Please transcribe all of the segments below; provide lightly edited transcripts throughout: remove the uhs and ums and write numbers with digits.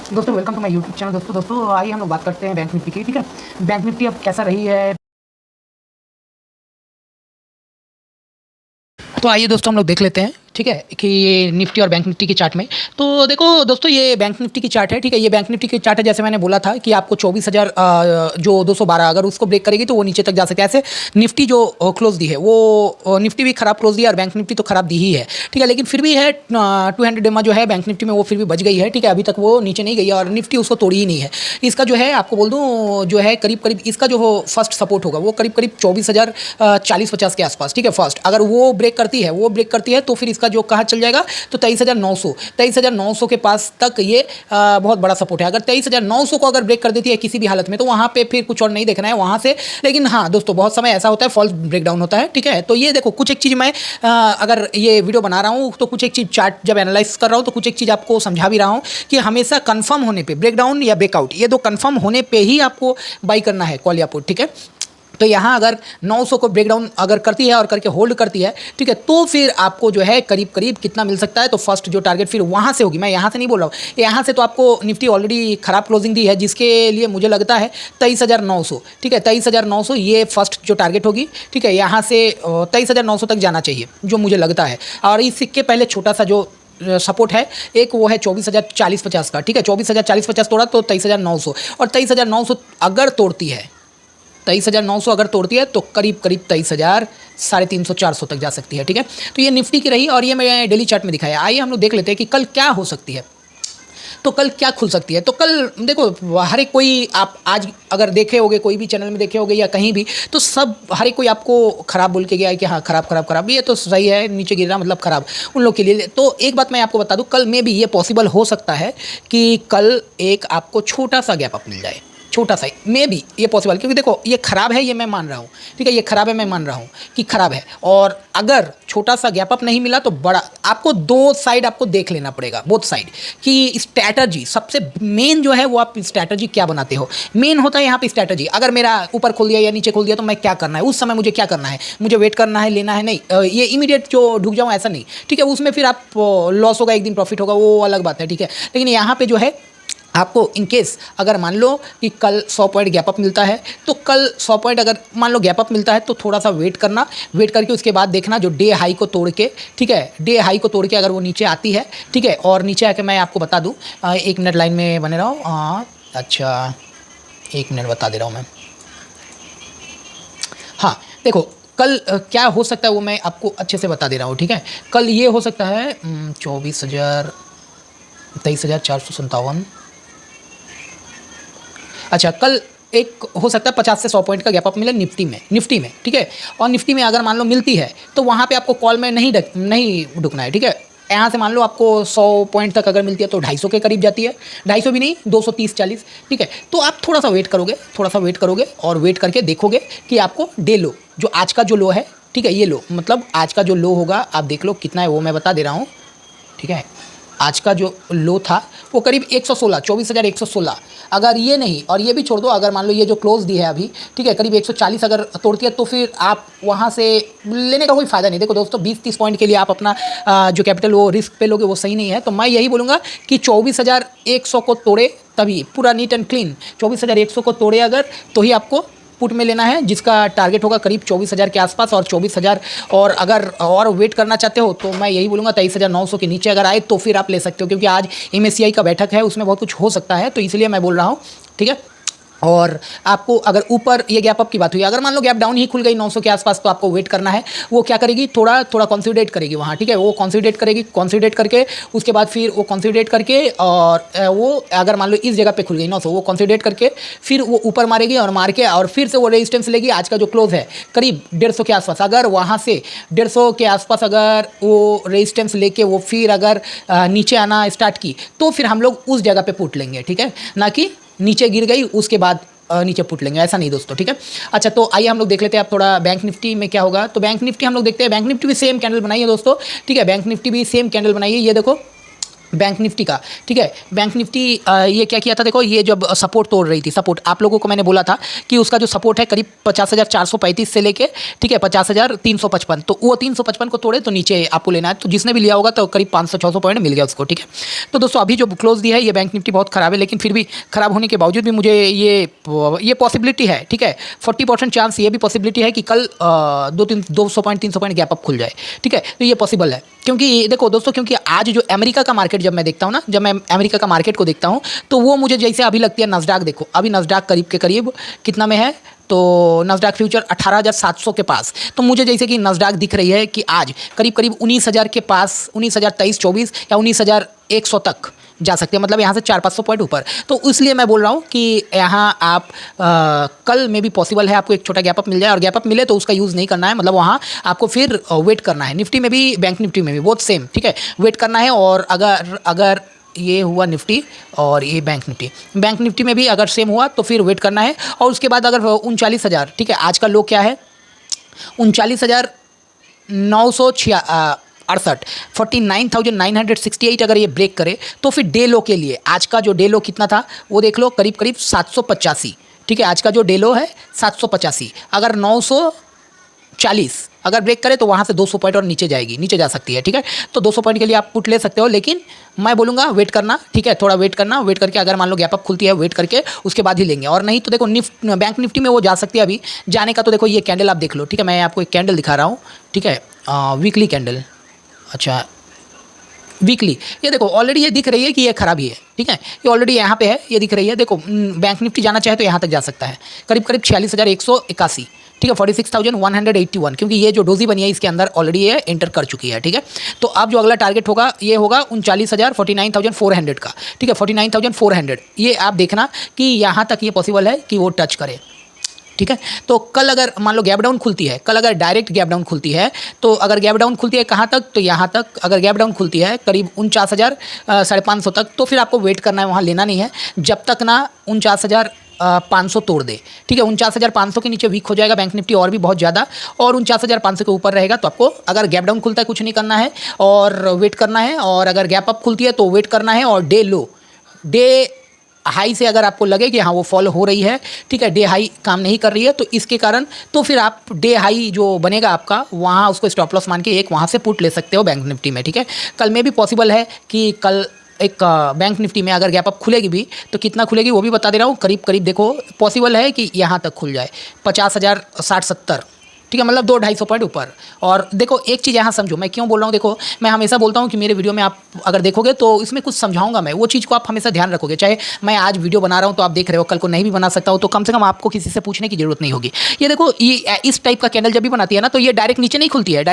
दोस्तों welcome to my YouTube channel. दोस्तों आइए हम लोग बात करते हैं बैंक निफ्टी की। ठीक है, बैंक निफ्टी अब कैसा रही है। तो आइए दोस्तों हम लोग देख लेते हैं, ठीक है, कि ये निफ्टी और बैंक निफ्टी की चार्ट में। तो देखो दोस्तों, ये बैंक निफ्टी की चार्ट है। ठीक है, ये बैंक निफ्टी की चार्ट है। जैसे मैंने बोला था कि आपको 24,000 जो 212 अगर उसको ब्रेक करेगी तो वो नीचे तक जा सकता है। ऐसे निफ्टी जो क्लोज दी है वो निफ्टी भी खराब क्लोज दी है और बैंक निफ्टी तो खराब दी ही है। ठीक है, लेकिन फिर भी है 200 एमा जो है बैंक निफ्टी में वो फिर भी बच गई है। ठीक है, अभी तक वो नीचे नहीं गई है और निफ्टी उसको तोड़ी ही नहीं है। इसका जो है आपको बोल दूँ, जो है करीब करीब इसका जो फर्स्ट सपोर्ट होगा वो करीब करीब 24,040-50 के आसपास। ठीक है, फर्स्ट अगर वो ब्रेक करती है तो फिर इसका जो कहाँ चल जाएगा तो 23,900 के पास तक ये बहुत बड़ा सपोर्ट है। अगर 23,900 को अगर ब्रेक कर देती है किसी भी हालत में तो वहाँ पे फिर कुछ और नहीं देखना है वहाँ से। लेकिन हाँ दोस्तों, बहुत समय ऐसा होता है फॉल्स ब्रेकडाउन होता है। ठीक है, तो ये देखो कुछ एक चीज़ मैं अगर ये वीडियो बना रहा हूँ तो कुछ एक चीज़ चार्ट जब एनालाइज कर रहा हूँ तो कुछ एक चीज़ आपको समझा भी रहा हूँ कि हमेशा कंफर्म होने पे ब्रेकडाउन या ब्रेकआउट, ये दो कंफर्म होने पे ही आपको बाई करना है कॉल या पुट। ठीक है, तो यहाँ अगर 900 को ब्रेकडाउन अगर करती है और करके होल्ड करती है, ठीक है, तो फिर आपको जो है करीब करीब कितना मिल सकता है। तो फर्स्ट जो टारगेट फिर वहाँ से होगी, मैं यहाँ से नहीं बोल रहा हूँ, यहाँ से तो आपको निफ्टी ऑलरेडी खराब क्लोजिंग दी है जिसके लिए मुझे लगता है 23,900। ठीक है, 23,900 ये फर्स्ट जो टारगेट होगी। ठीक है, यहाँ से 23,900 तक जाना चाहिए जो मुझे लगता है। और इसके पहले छोटा सा जो सपोर्ट है एक वो है 24,040-50 का। ठीक है, 24,040-50 तोड़ा तो 23,900, और 23,900 अगर तोड़ती है 23,900 अगर तोड़ती है तो करीब करीब 23,350-400 तक जा सकती है। ठीक है, तो ये निफ्टी की रही और ये मैं डेली चार्ट में दिखाया। आइए हम लोग देख लेते हैं कि कल क्या हो सकती है। तो कल क्या खुल सकती है। तो कल देखो, हर एक कोई आप आज अगर देखे होगे, कोई भी चैनल में देखे होगे या कहीं भी, तो सब हर एक कोई आपको ख़राब बोल के गया है कि हाँ खराब खराब खराब, ये तो सही है, नीचे गिरना मतलब ख़राब उन लोग के लिए। तो एक बात मैं आपको बता दूँ, कल में भी ये पॉसिबल हो सकता है कि कल एक आपको छोटा सा गैप अप मिल जाए, छोटा सा मे भी ये पॉसिबल। क्योंकि देखो ये खराब है, ये मैं मान रहा हूँ। ठीक है, ये खराब है, मैं मान रहा हूँ कि खराब है। और अगर छोटा सा गैप अप नहीं मिला तो बड़ा, आपको दो साइड आपको देख लेना पड़ेगा, बोथ साइड की स्ट्रैटेजी। सबसे मेन जो है वो आप स्ट्रैटेजी क्या बनाते हो, मेन होता है यहाँ पे स्ट्रैटेजी। अगर मेरा ऊपर खोल दिया या नीचे खोल दिया तो मैं क्या करना है उस समय, मुझे क्या करना है, मुझे वेट करना है, लेना है, नहीं ये इमीडिएट जो ढुक जाऊँ ऐसा नहीं। ठीक है, उसमें फिर आप लॉस होगा, एक दिन प्रॉफिट होगा, वो अलग बात है। ठीक है, लेकिन यहाँ पे जो है आपको इन केस अगर मान लो कि कल 100 पॉइंट गैप अप मिलता है तो कल 100 पॉइंट अगर मान लो गैप अप मिलता है तो थोड़ा सा वेट करना, वेट करके उसके बाद देखना जो डे हाई को तोड़ के, ठीक है, डे हाई को तोड़ के अगर वो नीचे आती है, ठीक है, और नीचे आके मैं आपको बता दूं, 1 मिनट लाइन में बने रहो। अच्छा 1 मिनट बता दे रहा हूँ मैं। हाँ देखो, कल क्या हो सकता है वो मैं आपको अच्छे से बता दे रहा हूँ। ठीक है, कल ये हो सकता है 24,000 23,457। अच्छा, कल एक हो सकता है 50 से 100 पॉइंट का गैप अप मिले निफ्टी में। ठीक है, और निफ्टी में अगर मान लो मिलती है तो वहाँ पे आपको कॉल में नहीं ढुकना है। ठीक है, यहाँ से मान लो आपको 100 पॉइंट तक अगर मिलती है तो 250 के करीब जाती है, 250 भी नहीं, 230-40। ठीक है, तो आप थोड़ा सा वेट करोगे और वेट करके देखोगे कि आपको डे लो, जो आज का जो लो है, ठीक है, ये लो मतलब आज का जो लो होगा आप देख लो कितना है, वो मैं बता दे रहा हूँ। ठीक है, आज का जो लो था वो करीब 116, 24,116। अगर ये नहीं, और ये भी छोड़ दो, अगर मान लो ये जो क्लोज दी है अभी, ठीक है, करीब 140 अगर तोड़ती है तो फिर आप वहाँ से लेने का कोई फ़ायदा नहीं। देखो दोस्तों, 20-30 पॉइंट के लिए आप अपना जो कैपिटल वो रिस्क पे लोगे, वो सही नहीं है। तो मैं यही बोलूँगा कि 24,100 को तोड़े तभी पूरा नीट एंड क्लीन, 24,100 को तोड़े अगर तो ही आपको पुट में लेना है, जिसका टारगेट होगा करीब 24,000 के आसपास। और 24,000, और अगर और वेट करना चाहते हो तो मैं यही बोलूँगा 23,900 के नीचे अगर आए तो फिर आप ले सकते हो, क्योंकि आज MSCI का बैठक है, उसमें बहुत कुछ हो सकता है, तो इसलिए मैं बोल रहा हूँ। ठीक है, और आपको अगर ऊपर ये गैप अप की बात हुई, अगर मान लो गैप डाउन ही खुल गई 900 के आसपास तो आपको वेट करना है। वो क्या करेगी, थोड़ा थोड़ा कंसोलिडेट करेगी वहाँ। ठीक है, वो कंसोलिडेट करके उसके बाद फिर वो कंसोलिडेट करके, और वो अगर मान लो इस जगह पे खुल गई 900, वो कंसोलिडेट करके फिर वो ऊपर मारेगी और मार के और फिर से वो रेजिस्टेंस लेगी। आज का जो क्लोज है करीब 150 के आसपास, अगर वहाँ से 150 के आसपास अगर वो रेजिस्टेंस लेके वो फिर अगर नीचे आना स्टार्ट की तो फिर हम लोग उस जगह पे पुट लेंगे। ठीक है, ना कि नीचे गिर गई उसके बाद नीचे पुट लेंगे, ऐसा नहीं दोस्तों। ठीक है, अच्छा तो आइए हम लोग देख लेते हैं अब थोड़ा बैंक निफ्टी में क्या होगा। तो बैंक निफ्टी हम लोग देखते हैं, बैंक निफ्टी भी सेम कैंडल बनाई है दोस्तों। ठीक है, बैंक निफ्टी भी सेम कैंडल बनाई है, ये देखो बैंक निफ्टी का, ठीक है। बैंक निफ्टी ये क्या किया था, देखो ये जब सपोर्ट तोड़ रही थी, सपोर्ट आप लोगों को मैंने बोला था कि उसका जो सपोर्ट है करीब 50,435 से लेके, ठीक है, 50,355, तो वो 355 को तोड़े तो नीचे आपको लेना है। तो जिसने भी लिया होगा तो करीब 500-600 पॉइंट मिल गया उसको, ठीक है। तो दोस्तों अभी जो क्लोज दिया है ये बैंक निफ्टी बहुत ख़राब है, लेकिन फिर भी ख़राब होने के बावजूद भी मुझे ये पॉसिबिलिटी है, ठीक है, 40% चांस ये भी पॉसिबिलिटी है कि कल 200 पॉइंट 300 पॉइंट गैप अप खुल जाए, ठीक है। तो ये पॉसिबल है, क्योंकि देखो दोस्तों, क्योंकि आज जो अमेरिका का मार्केट जब मैं देखता हूँ ना, जब मैं अमेरिका का मार्केट को देखता हूँ तो वो मुझे जैसे अभी लगती है नस्डैक, देखो अभी नस्डैक करीब के करीब कितना में है, तो नस्डैक फ्यूचर 18,700 के पास। तो मुझे जैसे कि नस्डैक दिख रही है कि आज करीब करीब 19,000 के पास, 19,023-24 या 19,100 तक जा सकते हैं, मतलब यहाँ से 400-500 पॉइंट ऊपर। तो इसलिए मैं बोल रहा हूँ कि यहाँ आप कल में भी पॉसिबल है आपको एक छोटा गैप अप मिल जाए, और गैप अप मिले तो उसका यूज़ नहीं करना है, मतलब वहाँ आपको फिर वेट करना है। निफ्टी में भी बैंक निफ्टी में भी बहुत सेम, ठीक है, वेट करना है। और अगर ये हुआ निफ्टी और ये बैंक निफ्टी में भी अगर सेम हुआ तो फिर वेट करना है। और उसके बाद अगर 39,000, ठीक है, आज का लो क्या है 39,968, 49,968 अगर ये ब्रेक करे तो फिर डे लो के लिए आज का जो डे लो कितना था वो देख लो, करीब करीब 785, ठीक है। आज का जो डे लो है 785, अगर 940 अगर ब्रेक करे तो वहाँ से 200 पॉइंट और नीचे जाएगी, नीचे जा सकती है, ठीक है। तो 200 पॉइंट के लिए आप पुट ले सकते हो, लेकिन मैं बोलूँगा वेट करना, ठीक है, थोड़ा वेट करना, वेट करके अगर मान लो गैप अप खुलती है वेट करके उसके बाद ही लेंगे। और नहीं तो देखो बैंक निफ्टी में वो जा सकती है अभी जाने का। तो देखो ये कैंडल आप देख लो, ठीक है, मैं आपको एक कैंडल दिखा रहा हूँ, ठीक है, वीकली कैंडल, अच्छा वीकली, ये देखो ऑलरेडी ये दिख रही है कि ये खराब ही है, ठीक है, ये ऑलरेडी यहाँ पे है, ये दिख रही है। देखो बैंक निफ्टी जाना चाहे तो यहाँ तक जा सकता है, करीब करीब 46,181, ठीक है, 46,181, क्योंकि ये जो डोजी बनी है इसके अंदर ऑलरेडी ये एंटर कर चुकी है, ठीक है। तो अब जो अगला टारगेट होगा ये होगा 49,400 का, ठीक है, 49,400, ये आप देखना कि यहाँ तक ये पॉसिबल है कि वो टच करे, ठीक है। तो कल अगर मान लो गैप डाउन खुलती है, कल अगर डायरेक्ट गैप डाउन खुलती है, तो अगर गैप डाउन खुलती है कहाँ तक, तो यहाँ तक अगर गैप डाउन खुलती है करीब 49,500 तक, तो फिर आपको वेट करना है, वहाँ लेना नहीं है जब तक ना 49,500 तोड़ दे, ठीक है। 49,500 के नीचे वीक हो जाएगा बैंक निफ्टी और भी बहुत ज़्यादा, और 49,500 के ऊपर रहेगा तो आपको अगर गैप डाउन खुलता है कुछ नहीं करना है और वेट करना है, और अगर गैप अप खुलती है तो वेट करना है। और डे हाई से अगर आपको लगे कि हाँ वो फॉल हो रही है, ठीक है, डे हाई काम नहीं कर रही है, तो इसके कारण तो फिर आप डे हाई जो बनेगा आपका वहाँ उसको स्टॉप लॉस मान के एक वहाँ से पुट ले सकते हो बैंक निफ्टी में, ठीक है। कल में भी पॉसिबल है कि कल एक बैंक निफ्टी में अगर गैप अप खुलेगी भी तो कितना खुलेगी वो भी बता दे रहा हूँ, करीब करीब देखो पॉसिबल है कि यहाँ तक खुल जाए 50,060-70, ठीक है, मतलब 200-250 पॉइंट ऊपर। और देखो एक चीज़ यहाँ समझो, मैं क्यों बोल रहा हूँ, देखो मैं हमेशा बोलता हूँ कि मेरे वीडियो में आप अगर देखोगे तो इसमें कुछ समझाऊंगा मैं, वो चीज़ को आप हमेशा ध्यान रखोगे। चाहे मैं आज वीडियो बना रहा हूँ तो आप देख रहे हो, कल को नहीं भी बना सकता हो, तो कम से कम आपको किसी से पूछने की जरूरत नहीं होगी। ये देखो ये इस टाइप का कैंडल जब भी बनाती है ना तो ये डायरेक्ट नीचे नहीं खुलती है,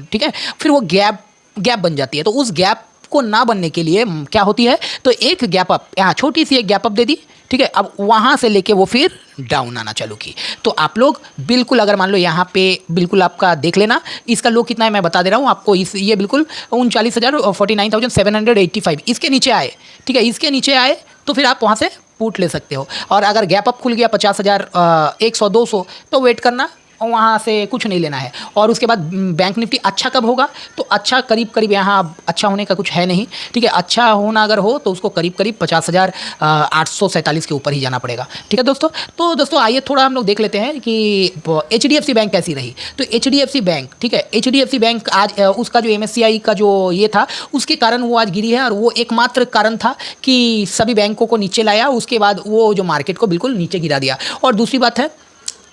ठीक है, फिर वो गैप बन जाती है। तो उस गैप को ना बनने के लिए क्या होती है, तो एक गैप अप, यहाँ छोटी सी एक गैप अप दे दी, ठीक है, अब वहाँ से लेके वो फिर डाउन आना चालू की। तो आप लोग बिल्कुल अगर मान लो यहाँ पे बिल्कुल आपका देख लेना, इसका लो कितना है मैं बता दे रहा हूँ आपको, ये बिल्कुल 49,049,785 इसके नीचे आए, ठीक है, इसके नीचे आए तो फिर आप वहाँ से पुट ले सकते हो। और अगर गैप अप खुल गया 50,100-200 तो वेट करना, और वहाँ से कुछ नहीं लेना है। और उसके बाद बैंक निफ्टी अच्छा कब होगा, तो अच्छा करीब करीब यहाँ अच्छा होने का कुछ है नहीं, ठीक है, अच्छा होना अगर हो तो उसको करीब करीब 50,847 के ऊपर ही जाना पड़ेगा, ठीक है दोस्तों। तो दोस्तों आइए थोड़ा हम लोग देख लेते हैं कि HDFC बैंक कैसी रही। तो HDFC बैंक, ठीक है, HDFC बैंक आज उसका जो MSCI का जो ये था उसके कारण वो आज गिरी है, और वो एकमात्र कारण था कि सभी बैंकों को नीचे लाया, उसके बाद वो जो मार्केट को बिल्कुल नीचे गिरा दिया। और दूसरी बात है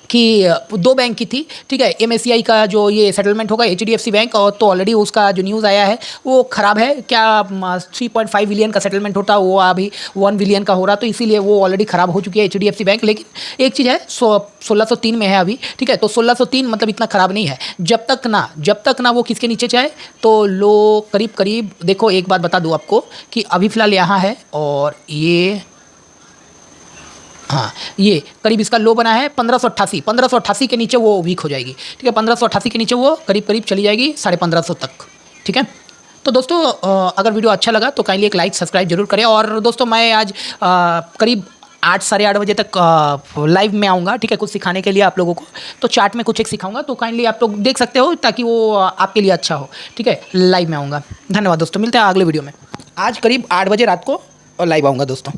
कि 2 बैंक की थी, ठीक है, MSCI का जो ये सेटलमेंट होगा HDFC बैंक, और तो ऑलरेडी उसका जो न्यूज़ आया है वो ख़राब है, क्या 3.5 बिलियन का सेटलमेंट होता वो अभी 1 बिलियन का हो रहा, तो इसीलिए वो ऑलरेडी ख़राब हो चुकी है HDFC बैंक। लेकिन एक चीज़ है 1603 में है अभी, ठीक है, तो 1603 मतलब इतना ख़राब नहीं है, जब तक ना वो किसके नीचे जाए तो लो करीब करीब, देखो एक बात बता दूँ आपको कि अभी फ़िलहाल यहाँ है, और ये हाँ ये करीब इसका लो बना है 1588 के नीचे वो वीक हो जाएगी, ठीक है, 1588 के नीचे वो करीब करीब चली जाएगी 1550 तक, ठीक है। तो दोस्तों अगर वीडियो अच्छा लगा तो काइंडली एक लाइक सब्सक्राइब जरूर करें। और दोस्तों मैं आज करीब 8 साढ़े 8 बजे तक लाइव में आऊँगा, ठीक है, कुछ सिखाने के लिए आप लोगों को, तो चार्ट में कुछ एक सिखाऊंगा, तो काइंडली आप लोग देख सकते हो ताकि वो आपके लिए अच्छा हो, ठीक है, लाइव में आऊँगा। धन्यवाद दोस्तों, मिलते हैं अगले वीडियो में। आज करीब 8 बजे रात को और लाइव आऊँगा दोस्तों।